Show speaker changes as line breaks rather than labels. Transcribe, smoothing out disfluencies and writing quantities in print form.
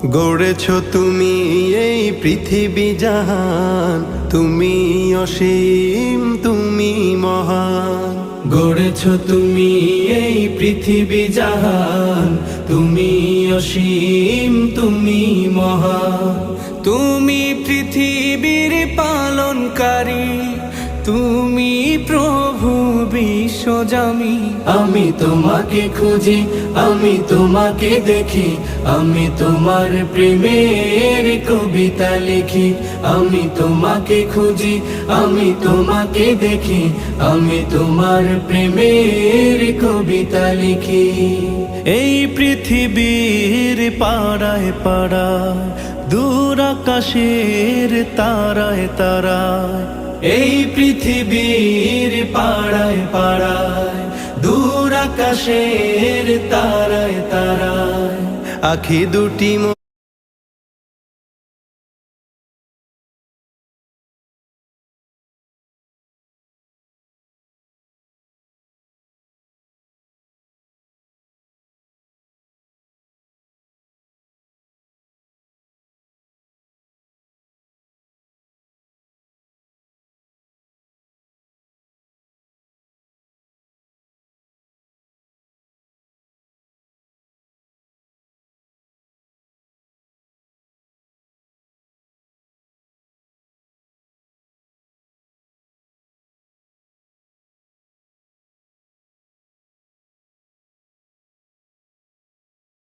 গড়েছ তুমি এই পৃথিবী জাহান, তুমি অসীম তুমি মহান।
গড়েছ তুমি এই পৃথিবী জাহান, তুমি অসীম তুমি মহান। তুমি পৃথিবীর পালনকারী, তুমি প্রভু বিশ্বজামি। আমি তোমাকে খুঁজি, আমি তোমাকে দেখি, আমি তোমার প্রেমের কবিতা লিখি। আমি তোমাকে খুঁজি, আমি তোমাকে দেখি, আমি তোমার প্রেমের কবিতা লিখি।
এই পৃথিবীর পাড়ায় পাড়ায়, দূর আকাশের তারায় তারায়,
এই পৃথিবীর পাড়ায় পাড়ায়, দূর আকাশের তারায় তারায়,
আখি দুটি